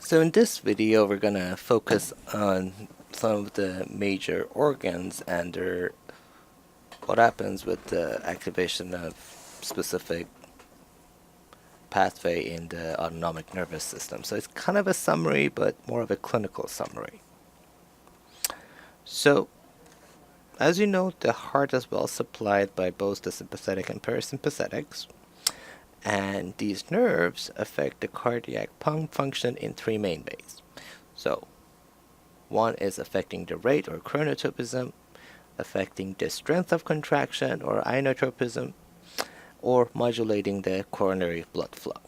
So in this video, we're gonna focus on some of the major organs and what happens with the activation of specific pathway in the autonomic nervous system. So it's kind of a summary, but more of a clinical summary. So, as you know, the heart is well supplied by both the sympathetic and parasympathetics, and these nerves affect the cardiac pump function in three main ways. So, one is affecting the rate or chronotropism, affecting the strength of contraction or inotropism, or modulating the coronary blood flow.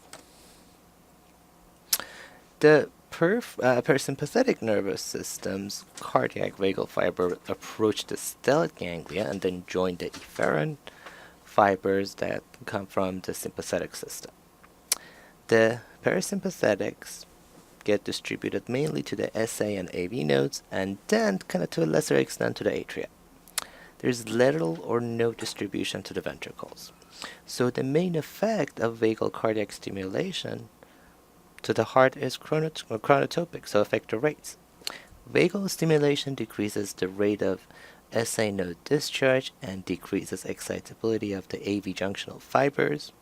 The parasympathetic nervous system's cardiac vagal fiber approach the stellate ganglia and then join the efferent fibers that come from the sympathetic system. The parasympathetics get distributed mainly to the SA and AV nodes, and then, kind of to a lesser extent, to the atria. There's little or no distribution to the ventricles. So the main effect of vagal cardiac stimulation to the heart is chronotopic, so effector rates. Vagal stimulation decreases the rate of SA node discharge and decreases excitability of the AV junctional fibers,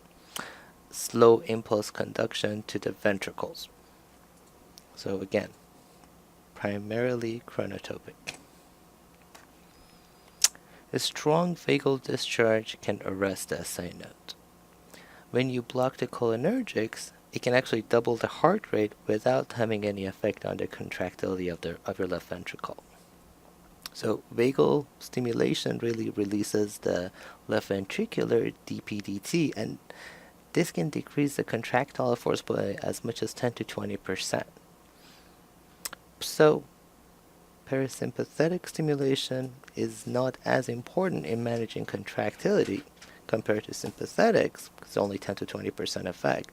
slow impulse conduction to the ventricles. So again, primarily chronotopic. A strong vagal discharge can arrest the SA node. When you block the cholinergics, it can actually double the heart rate without having any effect on the contractility of your left ventricle. So vagal stimulation really releases the left ventricular DPDT, and this can decrease the contractile force by as much as 10 to 20%. So parasympathetic stimulation is not as important in managing contractility compared to sympathetics, it's only 10 to 20% effect,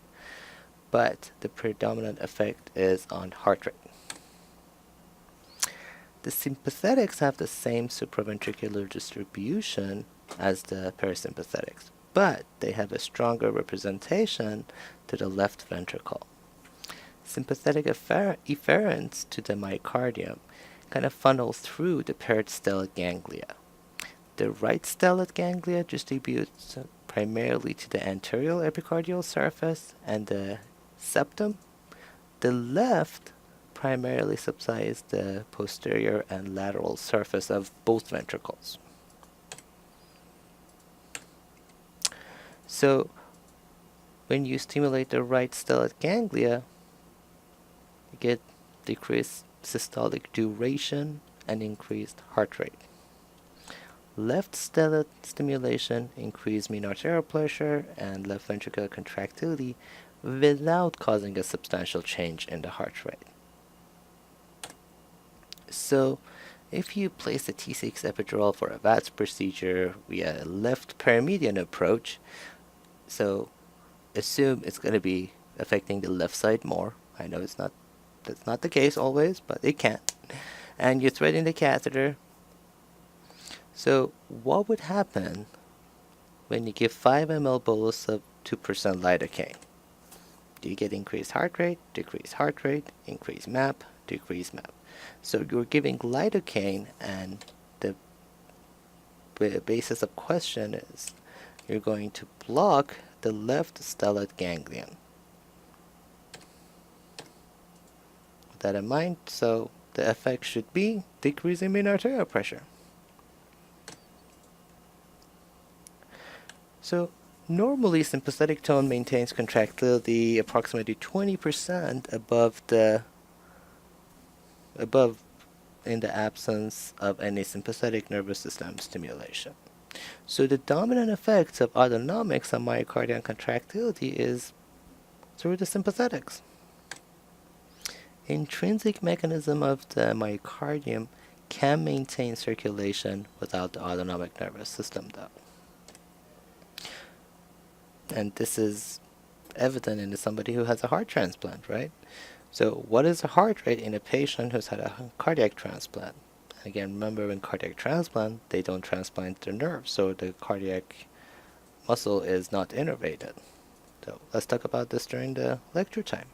but the predominant effect is on heart rate. The sympathetics have the same supraventricular distribution as the parasympathetics, but they have a stronger representation to the left ventricle. Sympathetic efferents to the myocardium kind of funnel through the paired stellate ganglia. The right stellate ganglia distributes primarily to the anterior epicardial surface and the septum. The left primarily supplies the posterior and lateral surface of both ventricles. So when you stimulate the right stellate ganglia, you get decreased systolic duration and increased heart rate. Left stellate stimulation increased mean arterial pressure and left ventricular contractility without causing a substantial change in the heart rate. So, if you place a T6 epidural for a VATS procedure via a left paramedian approach, so assume it's going to be affecting the left side more. I know that's not the case always, but it can. And you're threading the catheter. So what would happen when you give 5 ml bolus of 2% lidocaine? Do you get increased heart rate, decreased heart rate, increased MAP, decreased MAP? So you're giving lidocaine, and the basis of question is you're going to block the left stellate ganglion. With that in mind, so the effect should be decreasing mean arterial pressure. So normally sympathetic tone maintains contractility approximately 20% above in the absence of any sympathetic nervous system stimulation. So the dominant effects of autonomics on myocardial contractility is through the sympathetics. Intrinsic mechanism of the myocardium can maintain circulation without the autonomic nervous system though. And this is evident in somebody who has a heart transplant, right? So what is the heart rate in a patient who's had a cardiac transplant? Again, remember, in cardiac transplant, they don't transplant the nerve, so the cardiac muscle is not innervated. So let's talk about this during the lecture time.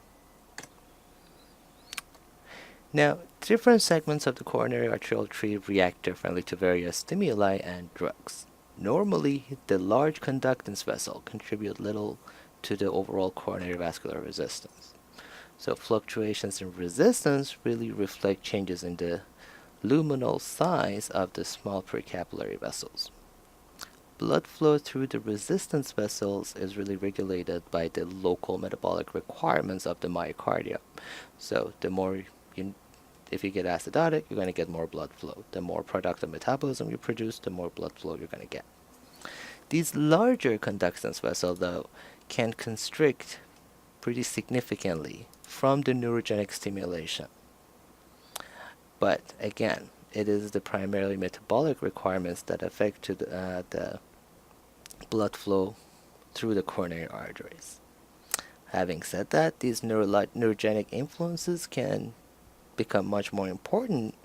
Now, different segments of the coronary arterial tree react differently to various stimuli and drugs. Normally, the large conductance vessel contribute little to the overall coronary vascular resistance. So fluctuations in resistance really reflect changes in the luminal size of the small precapillary vessels. Blood flow through the resistance vessels is really regulated by the local metabolic requirements of the myocardium. So if you get acidotic, you're going to get more blood flow. The more productive metabolism you produce, the more blood flow you're going to get. These larger conductance vessels, though, can constrict pretty significantly from the neurogenic stimulation. But again, it is the primarily metabolic requirements that affect the blood flow through the coronary arteries. Having said that, these neurogenic influences can become much more important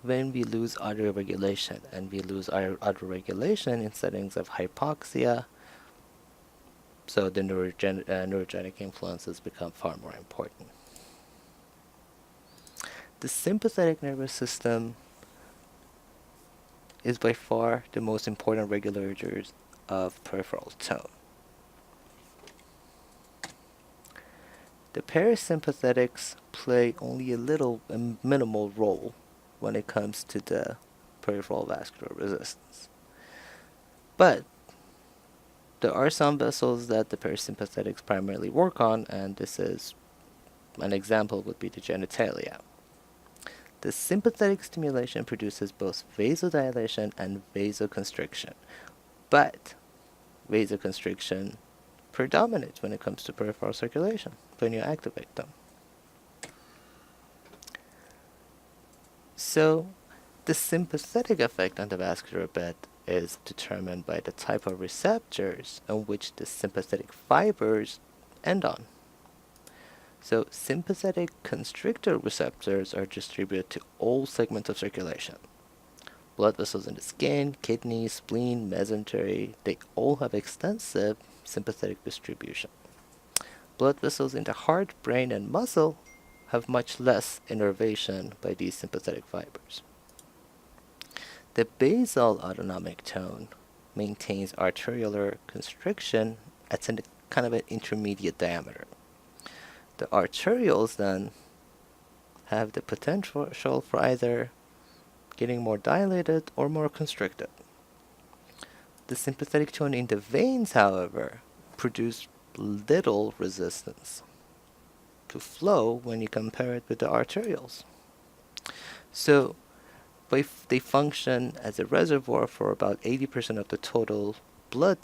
when we lose autoregulation, and we lose autoregulation in settings of hypoxia, so the neurogenic influences become far more important. The sympathetic nervous system is by far the most important regulators of peripheral tone. The parasympathetics play only a minimal role when it comes to the peripheral vascular resistance. But there are some vessels that the parasympathetics primarily work on, and this is an example would be the genitalia. The sympathetic stimulation produces both vasodilation and vasoconstriction, but vasoconstriction predominates when it comes to peripheral circulation when you activate them. So, the sympathetic effect on the vascular bed is determined by the type of receptors on which the sympathetic fibers end on. So, sympathetic constrictor receptors are distributed to all segments of circulation. Blood vessels in the skin, kidneys, spleen, mesentery, they all have extensive sympathetic distribution. Blood vessels in the heart, brain, and muscle have much less innervation by these sympathetic fibers. The basal autonomic tone maintains arteriolar constriction at kind of an intermediate diameter. The arterioles then have the potential for either getting more dilated or more constricted. The sympathetic tone in the veins, however, produce little resistance to flow when you compare it with the arterioles. So they function as a reservoir for about 80% of the total blood.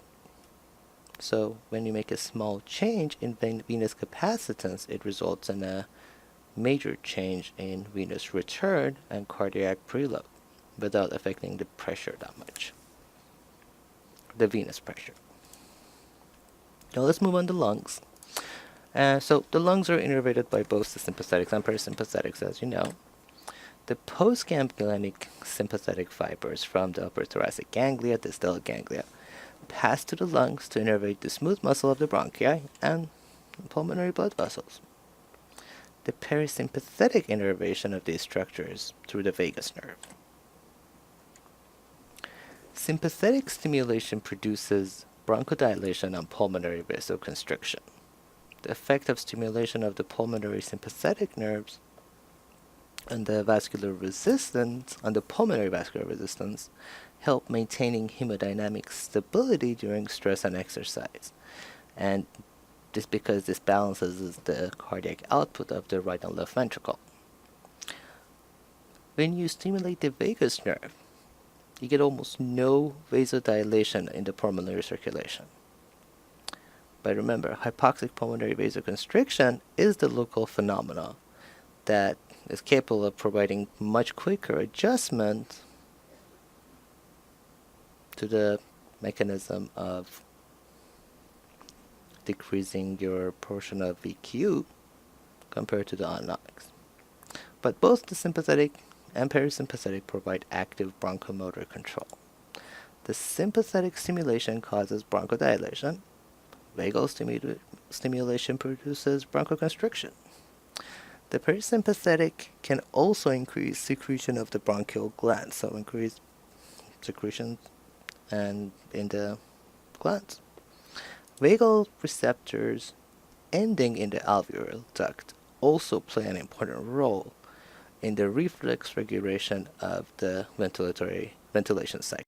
So when you make a small change in venous capacitance, it results in a major change in venous return and cardiac preload without affecting the pressure that much, the venous pressure. Now let's move on to lungs. So the lungs are innervated by both the sympathetics and parasympathetics, as you know. The postganglionic sympathetic fibers from the upper thoracic ganglia, the stellate ganglia, pass to the lungs to innervate the smooth muscle of the bronchi and pulmonary blood vessels. The parasympathetic innervation of these structures through the vagus nerve. Sympathetic stimulation produces bronchodilation and pulmonary vasoconstriction. The effect of stimulation of the pulmonary sympathetic nerves and the vascular resistance, on the pulmonary vascular resistance, help maintaining hemodynamic stability during stress and exercise. And just because this balances the cardiac output of the right and left ventricle. When you stimulate the vagus nerve, you get almost no vasodilation in the pulmonary circulation. But remember, hypoxic pulmonary vasoconstriction is the local phenomena that is capable of providing much quicker adjustment to the mechanism of decreasing your portion of VQ compared to the autonomics. But both the sympathetic and parasympathetic provide active bronchomotor control. The sympathetic stimulation causes bronchodilation. Vagal stimulation produces bronchoconstriction. The parasympathetic can also increase secretion of the bronchial glands, so increase secretion and in the glands. Vagal receptors ending in the alveolar duct also play an important role in the reflex regulation of the ventilation cycle.